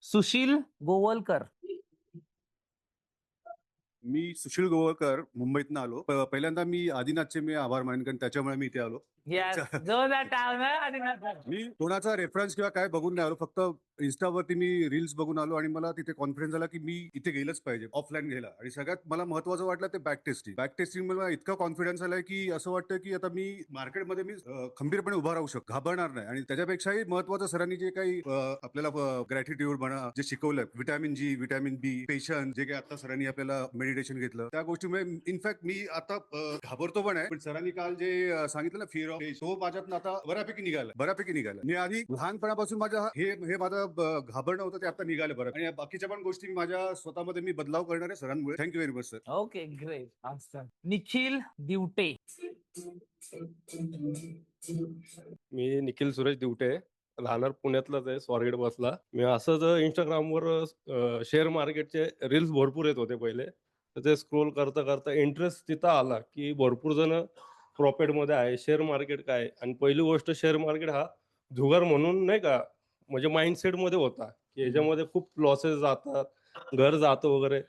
सुशील गोवलकर. मी सुशील गोवळकर मुंबईतनं आलो. पहिल्यांदा मी आदिनाथचे मी आभार मानेन, कारण त्याच्यामुळे मी इथे आलो. मी कोणाचा रेफरन्स किंवा काय बघून नाही आलो, फक्त इन्स्टावरती मी रील्स बघून आलो आणि मला तिथे कॉन्फिडन्स झाला की मी इथे गेलंच पाहिजे ऑफलाईन घ्यायला. आणि सगळ्यात मला महत्वाचं वाटलं ते बॅक टेस्टिंग मला इतका कॉन्फिडन्स आलाय की असं वाटतं की आता मी मार्केटमध्ये मी खंबीरपणे उभा राहू शकतो, घाबरणार नाही. आणि त्याच्यापेक्षाही महत्वाचं सरांनी जे काही आपल्याला ग्रॅटिट्यूड म्हणा जे शिकवलंय, व्हिटॅमिन जी, व्हिटॅमिन बी, पेशन्स, जे काही आता सरांनी आपल्याला मेडिटेशन घेतलं, त्या गोष्टीमुळे इनफॅक्ट मी आता घाबरतो पण आहे, पण सरांनी काल जे सांगितलं ना फिअर ऑफ, तो माझ्यातनं आता बऱ्यापैकी निघाला. मी आधी लहानपणापासून माझं हे माझं घाबरणं होतं, ते आता निघालं बरं. आणि बाकीच्या पण गोष्टी माझ्या स्वतःमध्ये मी बदलाव करणार आहे सरांमुळे. Thank you very much sir. Okay, great. Nikhil Divate. मी निखिल सुरेश दिवटे, राहणार पुण्यातलाच आहे, स्वारगेट बसला. मी असंच इंस्टाग्रामवर शेअर मार्केटचे रील्स भरपूर येत होते पहिले, तर ते स्क्रोल करता करता इंटरेस्ट तिथं आला की भरपूर जण प्रॉफिटमध्ये आहे. शेअर मार्केट काय, आणि पहिली गोष्ट शेअर मार्केट हा जुगार म्हणून नाही का, म्हणजे माइंडसेटमध्ये होता की याच्यामध्ये खूप लॉसेस जातात, घर जातं वगैरे.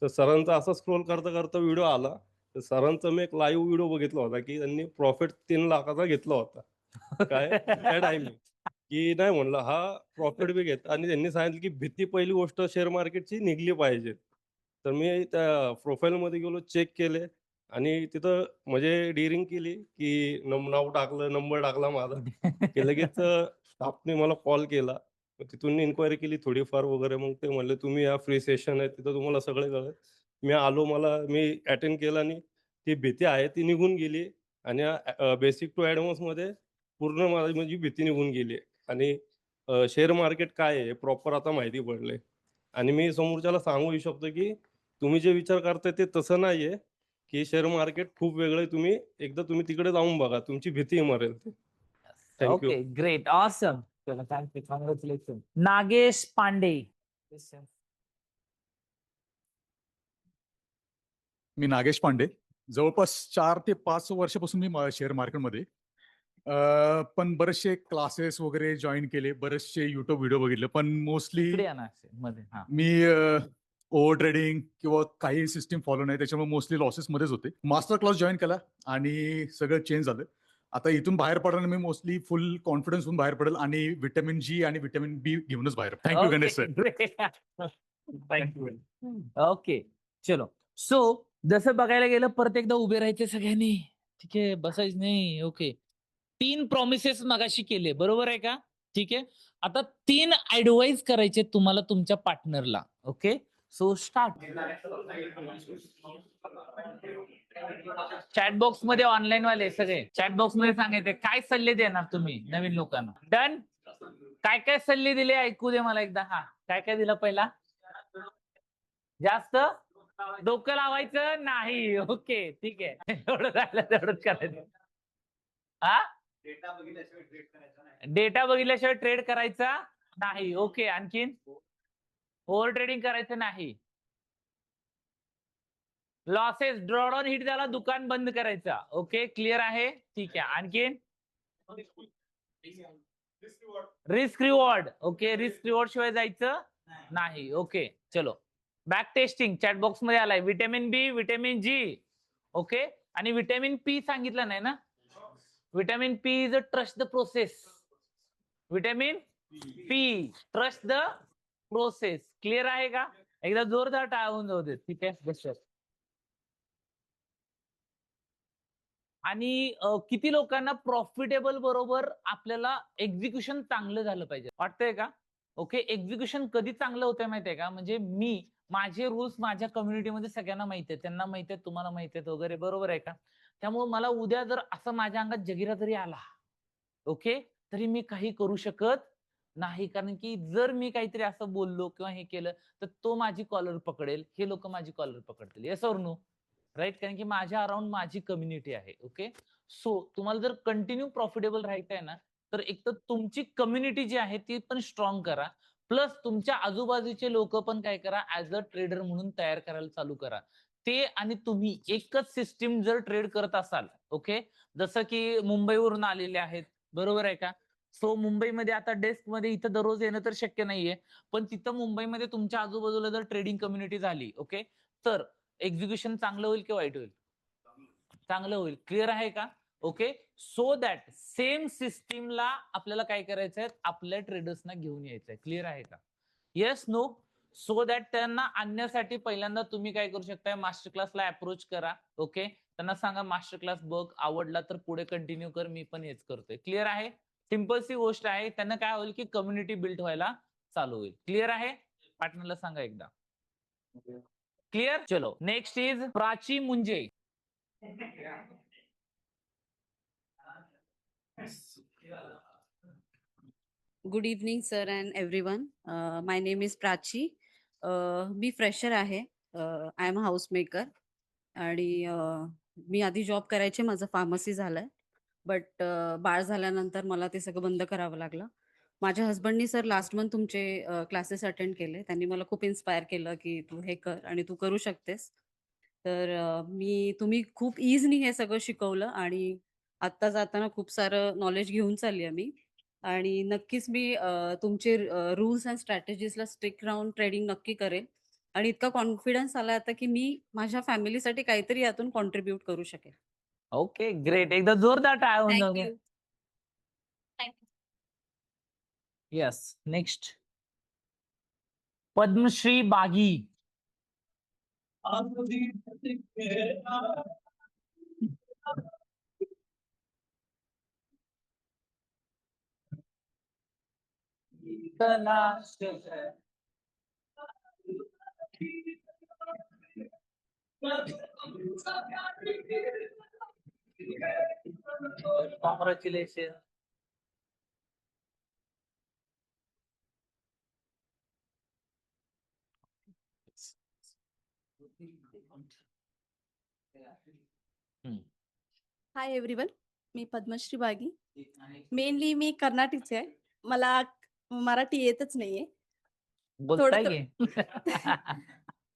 तर सरांचा असा स्क्रोल करता करता व्हिडिओ आला, तर सरांचा मी एक लाईव्ह व्हिडिओ बघितला होता की त्यांनी प्रॉफिट 3 लाखाचा घेतला होता काय त्या टाइमिंग, की नाही म्हणलं हा प्रॉफिट बी घेत. आणि त्यांनी सांगितलं की भीती पहिली गोष्ट शेअर मार्केटची निघली पाहिजे. तर मी त्या प्रोफाईलमध्ये गेलो, चेक केले, आणि तिथं म्हणजे डिरिंग केली की नाव टाकलं, नंबर टाकला माझा, की लगेच स्टाफने मला कॉल केला. मग तिथून इन्क्वायरी केली थोडीफार वगैरे. मग ते म्हणले तुम्ही या फ्री सेशन आहे, तिथं तुम्हाला सगळे कळेल. मी आलो, मी अटेंड केलं, आणि ती भीती आहे ती निघून गेली. आणि बेसिक टू ॲडव्हान्समध्ये पूर्ण माझी भीती निघून गेली. आणि शेअर मार्केट काय आहे प्रॉपर आता माहिती पडले. आणि मी समोरच्याला सांगू शकतो की तुम्ही जे विचार करताय ते तसं नाही आहे, की शेअर मार्केट खूप वेगळं आहे. तुम्ही तिकडे जाऊन बघा, तुमची भीती मरेल ते. Thank you. Okay, great, awesome. Thank you, congratulation. Nagesh Pande. मी नागेश पांडे. जवळपास 4 ते 5 वर्षापासून मी शेअर मार्केटमध्ये, पण बरेचसे क्लासेस वगैरे जॉईन केले, बरेचसे युट्यूब व्हिडिओ बघितले, पण मोस्टली मी ओव्हर ट्रेडिंग किंवा काही सिस्टीम फॉलो नाही, त्याच्यामुळे मोस्टली लॉसेस मध्येच होते. मास्टर क्लास जॉईन केला आणि सगळं चेंज झालं. आता इथून बाहेर पडताना मी मोस्टली फुल कॉन्फिडन्स होऊन बाहेर पडेल आणि व्हिटॅमिन जी आणि व्हिटॅमिन बी घेऊनच बाहेर. Thank you Ganesh sir. Thank you. Okay, चलो. सो जसं बघायला गेलं, परत एकदा उभे राहायचे सगळ्यांनी, ठीक आहे, बसायचं नाही. ओके, 3 प्रॉमिसेस मगाशी केले, बरोबर आहे का? ठीक आहे. आता 3 ऍडवाइस करायचे तुम्हाला तुमच्या पार्टनरला. Okay, so start. चॅटबॉक्स मध्ये ऑनलाईन वाले सगळे चॅटबॉक्स मध्ये सांगायचे काय सल्ले देणार तुम्ही नवीन लोकांना. डन. काय काय सल्ले दिले ऐकू दे मला एकदा. हा, काय काय दिलं? पहिला, जास्त डोकं लावायचं नाही. ओके, ठीक आहे, एवढं झालं, तेवढंच करायचं. हा, डेटा बघितल्याशिवाय ट्रेड करायचा नाही. ओके, आणखीन ओव्हर ट्रेडिंग करायचं नाही. लॉसेस, ड्रॉडाऊन हिट झाला, दुकान बंद करायचा. ओके, क्लिअर आहे, ठीक आहे. आणखीन risk reward. Okay, risk reward शिवाय जायचं नाही. ओके, चलो. बॅक टेस्टिंग चॅटबॉक्स मध्ये आलाय. व्हिटॅमिन बी, व्हिटॅमिन जी. ओके, आणि व्हिटॅमिन पी सांगितलं नाही ना? Vitamin P is a trust the process. Vitamin P, trust the process. Clear आहे का? एकदा जोरदार टाळ होऊन जाऊ दे. ठीक आहे, बेस्ट. आणि किती लोकांना प्रॉफिटेबल बरोबर आपल्याला एक्झिक्युशन चांगलं झालं पाहिजे, वाटतंय का? ओके, एक्झिक्युशन कधी चांगलं होतंय माहितीये का? म्हणजे माझे रूल्स माझ्या कम्युनिटीमध्ये सगळ्यांना माहिती आहेत, त्यांना माहिती आहेत, तुम्हाला माहिती आहेत वगैरे, बरोबर आहे का? त्यामुळे मला उद्या जर असं माझ्या अंगात जगिरा जरी आला, ओके, तरी मी काही करू शकत नाही. कारण की जर मी काहीतरी असं बोललो किंवा हे केलं तर तो माझी कॉलर पकडेल, हे लोक माझी कॉलर पकडतील. Yes or no? राईट, कारण की माझ्या अराउंड माझी कम्युनिटी आहे. ओके, सो तुम्हाला जर कंटिन्यू प्रॉफिटेबल राहायचं आहे ना, तर एक तर तुमची कम्युनिटी जी आहे ती पण स्ट्रॉंग करा, प्लस तुमच्या आजूबाजूचे लोक पण काय करा, ऍज अ ट्रेडर म्हणून तयार करायला चालू करा. ते आणि तुम्ही एकच सिस्टीम जर ट्रेड करत असाल, ओके, जसं की मुंबईवरून आलेले आहेत, बरोबर आहे का? सो मुंबईमध्ये आता डेस्क मध्ये इथं दररोज येणं तर शक्य नाहीये, पण तिथं मुंबईमध्ये तुमच्या आजूबाजूला जर ट्रेडिंग कम्युनिटी झाली, ओके, तर एक्झिक्युशन चांगलं होईल की वाईट होईल? चांगलं होईल. क्लिअर आहे का? ओके, सो दॅट सेम सिस्टीमला आपल्याला काय करायचंय, आपल्या ट्रेडर्सना घेऊन यायचंय. क्लिअर आहे का? Yes, no? सो दॅट त्यांना आणण्यासाठी पहिल्यांदा तुम्ही काय करू शकताय, मास्टर क्लासला अप्रोच करा. ओके, त्यांना सांगा मास्टर क्लास बघ, आवडला तर पुढे कंटिन्यू कर, मी पण हेच करतोय. क्लिअर आहे? सिंपल सी गोष्ट आहे. त्यांना काय होईल की कम्युनिटी बिल्ड व्हायला चालू होईल. क्लिअर आहे? पार्टनरला सांगा एकदा. क्लिअर? चलो, नेक्स्ट इज प्राची मुंजे. Good evening sir and everyone. My name is Prachi. Me fresher आहे. आय एम हाऊस मेकर आणि मी आधी जॉब करायचे, माझं फार्मसी झालंय. बट बाळ झाल्यानंतर मला ते सगळं बंद करावं लागलं. माझ्या हस्बंडनी सर लास्ट मंथ तुमचे क्लासेस अटेंड केले. त्यांनी मला खूप इन्स्पायर केलं की तू हे कर आणि तू करू शकतेस. तर तुम्ही खूप इझनी हे सगळं शिकवलं आणि आत्ता जाताना खूप सारं नॉलेज घेऊन चालली आहे मी. आणि नक्कीच मी तुमचे रूल्स अँड स्ट्रॅटेजीजला स्ट्रिक्ट राहून ट्रेडिंग नक्की करेल. आणि इतका कॉन्फिडन्स आला आता की मी माझ्या फॅमिलीसाठी काहीतरी यातून कॉन्ट्रीब्युट करू शकेल. Okay, great. एकदा जोरदार टाळ्या होऊन जाऊ द्या. थँक्यू. येस, नेक्स्ट पद्मश्री बागी. कॉंग्रॅच्युलेशन. हाय एव्हरीवन, मी पद्मश्री बागी. मेनली मी कर्नाटकचे आहे. मला मराठी येतच नाहीये. बोलताय थोडं की?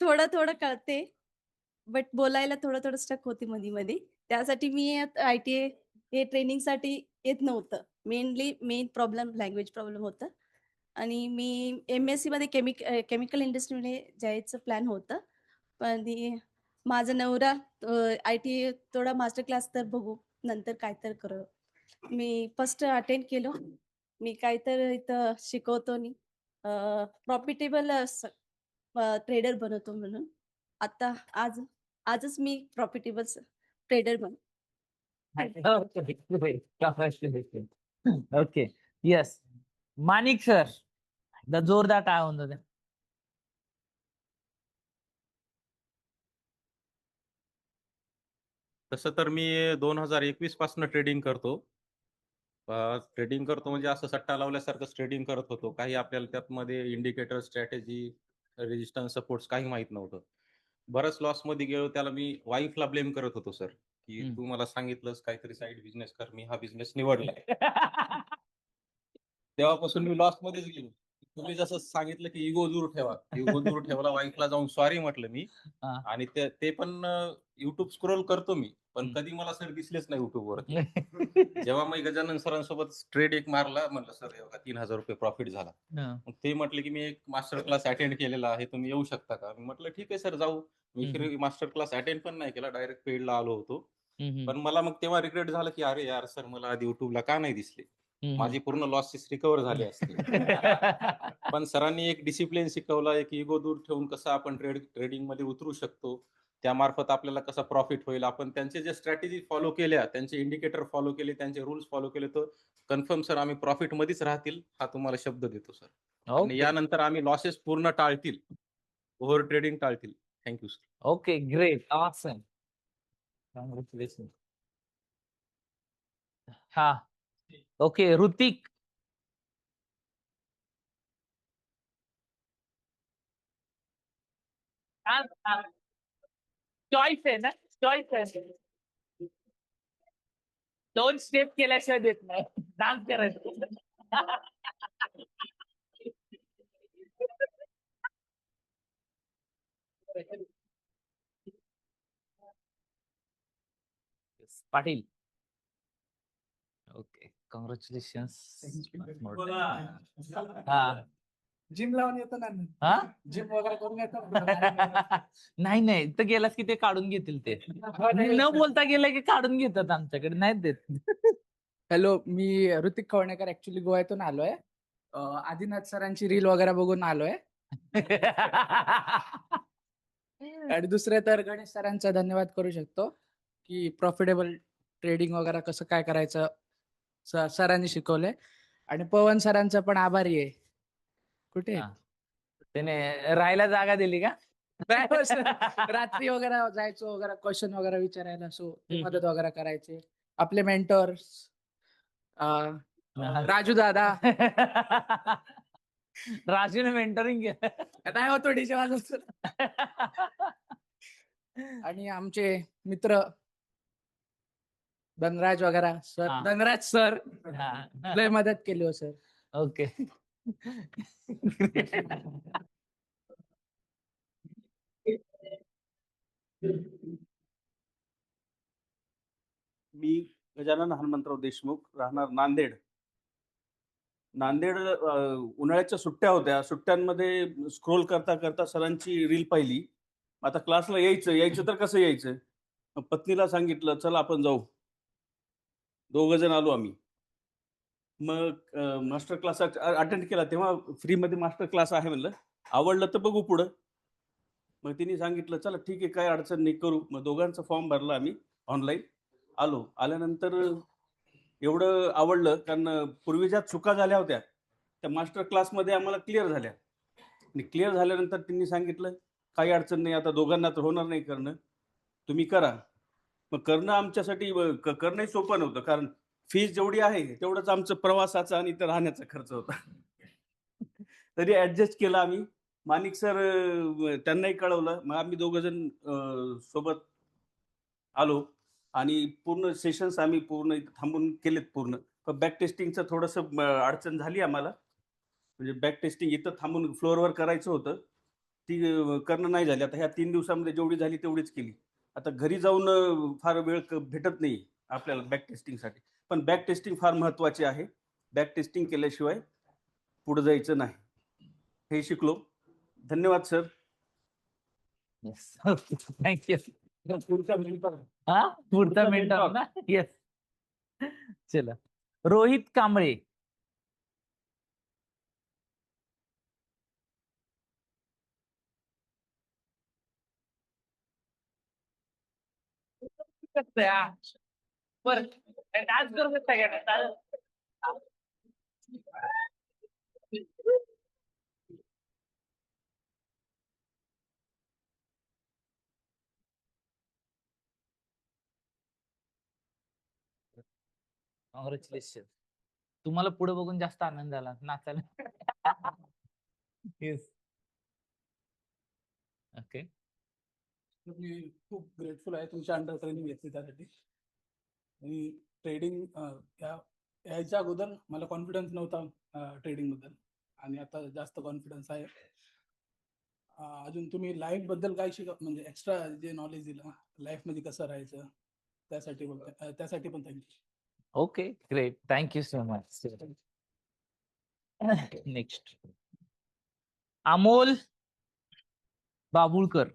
थोडं थोडं कळते, बट बोलायला थोडं थोडं स्टक होती मध्ये मध्ये. त्यासाठी मी ITA हे ट्रेनिंगसाठी येत नव्हतं. मेन प्रॉब्लेम लँग्वेज प्रॉब्लेम होतं. आणि मी MSc मध्ये केमिकल इंडस्ट्रीमध्ये जायचं प्लॅन होतं. पण माझा नवरा ITA थोडा मास्टर क्लास तर बघू, नंतर काय तर करू. मी फर्स्ट अटेंड केलं. मी काय तर इथं शिकवतो आणि प्रॉफिटेबल ट्रेडर बनवतो म्हणून. आता आजच मी प्रॉफिटेबल ट्रेडर बन. Okay, yes. माणिक सर, एकदा जोरदार टाळ्या होऊन जाऊ द्या. तसं तर मी 2021 पासून ट्रेडिंग करतो. ट्रेडिंग करतो म्हणजे असं सट्टा लावल्यासारखं ट्रेडिंग करत होतो. काही आपल्याला त्यामध्ये इंडिकेटर, स्ट्रॅटेजी, रेजिस्टन्स, सपोर्ट्स काही माहित नव्हतं. बरंच लॉस मध्ये गेलो. त्याला मी वाईफला ब्लेम करत होतो सर, की तू मला सांगितलंस काहीतरी साईड बिझनेस कर, मी हा बिझनेस निवडला. तेव्हापासून मी लॉस मध्येच गेलो. तुम्ही जसं सांगितलं की इगो दूर ठेवा, इगो दूर ठेवला. वाईफला जाऊन सॉरी म्हटलं मी. हा. आणि ते पण युट्यूब स्क्रोल करतो मी, पण हम्म. कधी मला सर दिसलेच नाही युट्यूब वरती. जेव्हा मी गजानन सरांसोबत ट्रेड एक मारला, म्हणलं सर हे बघा 3,000 रुपये प्रॉफिट झाला. मग ते म्हटले की मी एक मास्टर क्लास अटेंड केलेला आहे, तुम्ही येऊ शकता का? मी म्हटलं ठीक आहे सर, जाऊ. मी मास्टर क्लास अटेंड पण नाही केला, डायरेक्ट पेडला आलो होतो. पण मला मग तेव्हा रिग्रेट झालं की अरे यार सर, मला आधी युट्यूबला का नाही दिसले, माझी पूर्ण लॉसेस रिकव्हर झाले असते. पण सरांनी एक डिसिप्लिन शिकवला, एक इगो दूर ठेवून कसं आपण ट्रेडिंग मध्ये उतरू शकतो, त्यामार्फत आपल्याला कसा प्रॉफिट होईल. आपण त्यांचे जे स्ट्रॅटेजी फॉलो केल्या, त्यांचे इंडिकेटर फॉलो केले, त्यांचे रूल्स फॉलो केले, तर कन्फर्म सर आम्ही प्रॉफिट मध्येच राहतील, हा तुम्हाला शब्द देतो सर. आणि यानंतर आम्ही लॉसेस पूर्ण टाळतील, ओव्हर ट्रेडिंग टाळतील. Thank you sir. Okay, great, awesome, congratulation. हा, ओके, ऋतिक. चॉईस आहे ना, चॉईस आहे. 2 स्टेप केल्याशिवाय देत नाही, डान्स करायचं. पाटील. Okay, congratulation. जिम लावून येतो ना हा जिम वगैरे करून येतो नाही नाही तर गेलास की ते काढून घेतील ते न बोलता गेलं की काढून घेतात आमच्याकडे नाहीत देत. हॅलो, मी ऋतिक खवणेकर ऍक्च्युली गोव्यातून आलोय. आदिनाथ सरांची रील वगैरे बघून आलोय. आणि दुसरे तर गणेश सरांचा धन्यवाद करू शकतो की प्रॉफिटेबल ट्रेडिंग वगैरे कसं काय करायचं सरांनी शिकवलंय. आणि पवन सरांचा पण आभारी आहे. कुठे हा. त्याने राहायला जागा दिली का? रात्री वगैरे जायचो वगैरे क्वेश्चन वगैरे विचारायला, सो हम्म. मदत वगैरे करायचे. आपले मेंटॉर राजू दादा. राजूने मेंटरिंग नाही होतो डीजे वाजवतो. आणि आमचे मित्र धनराज वगैरे सर, हा. धनराज सर लय मदत केली हो सर. ओके. मी गजानन हनुमंतराव देशमुख, राहणार नांदेड. उन्हाळ्याच्या सुट्ट्या होत्या. सुट्ट्यांमध्ये स्क्रोल करता करता सरांची रील पाहिली. आता क्लासला यायचं तर कसं यायचं? मग पत्नीला सांगितलं, चल आपण जाऊ. 2 जण आलो आम्ही. मग मास्टर क्लास अटेंड केला. तेव्हा फ्रीमध्ये मास्टर क्लास आहे म्हणलं. आवडलं तर बघू पुढं. मग तिने सांगितलं, चला ठीक आहे, काय अडचण नाही, करू. मग दोघांचा फॉर्म भरला आम्ही ऑनलाईन. आल्यानंतर एवढं आवडलं, कारण पूर्वी ज्या चुका झाल्या होत्या त्या मास्टर क्लासमध्ये आम्हाला क्लिअर झाल्या. आणि क्लिअर झाल्यानंतर त्यांनी सांगितलं, काही अडचण नाही, आता दोघांना तर होणार नाही करणं, तुम्ही करा. मग करणं आमच्यासाठी करणंही सोपं नव्हतं, कारण फीज जेवढी आहे तेवढंच आमचं प्रवासाचा आणि इथं राहण्याचा खर्च होता. तरी ऍडजस्ट केला आम्ही. माणिक सर त्यांनाही कळवलं. मग आम्ही 2 जण सोबत आलो आणि पूर्ण सेशन्स आम्ही पूर्ण इथं थांबून केलेत पूर्ण. पण बॅक टेस्टिंगचं थोडंसं अडचण झाली आम्हाला. म्हणजे बॅक टेस्टिंग इथं थांबून फ्लोअरवर करायचं होतं, ती करणं नाही झाली. आता ह्या 3 दिवसामध्ये जेवढी झाली तेवढीच केली. आता घरी जाऊन फार वेळ भेटत नाही आपल्याला बॅक टेस्टिंगसाठी. पण बॅक टेस्टिंग फार महत्त्वाची आहे. बॅक टेस्टिंग केल्याशिवाय पुढे जायचं नाही, हे शिकलो. धन्यवाद सर. येस. थँक्यू. हा पुढचा मेंटर ना. येस. चला, रोहित कांबळे. बरं डान्स करू शकता का? कॉंग्रॅच्युलेशन. तुम्हाला पुढे बघून जास्त आनंद झाला नाचायला. येस. ओके. मी खूप ग्रेटफुल आहे तुमच्या अंडर ट्रेनिंग घेतली त्यासाठी. आणि ट्रेडिंग यायच्या अगोदर मला कॉन्फिडन्स नव्हता ट्रेडिंग बद्दल, आणि आता जास्त कॉन्फिडन्स आहे. अजून तुम्ही लाईफ बद्दल काय म्हणजे एक्स्ट्रा जे नॉलेज दिलं लाईफ मध्ये कसं राहायचं, त्यासाठी पण thank you. Okay, great. Thank you so much. Next, Amol Babulkar.